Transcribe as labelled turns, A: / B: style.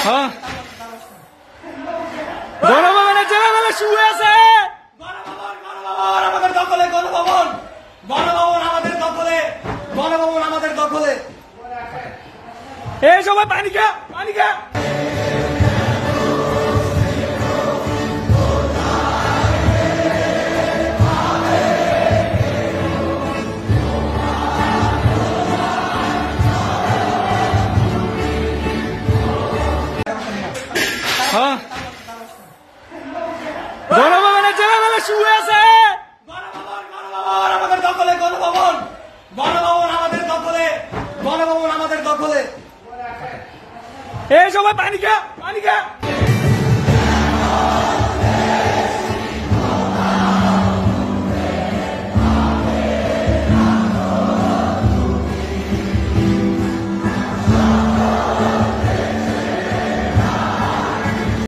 A: হ্যাঁ গণভবনের ছেলেবেলা শুয়ে আছে।
B: গণভবন আমাদের দখলে, গণভবন আমাদের দখলে, গণভবন আমাদের দখলে।
A: এই সবাই পানি খা, পানি খা। হ্যাঁ গণভবনের ছেলেবেলা শুয়ে আছে।
B: গণভবন আমাদের দখলে, গণভবন আমাদের দখলে, গণভবন আমাদের দখলে।
A: এই সবাই পানি খা, পানি খা।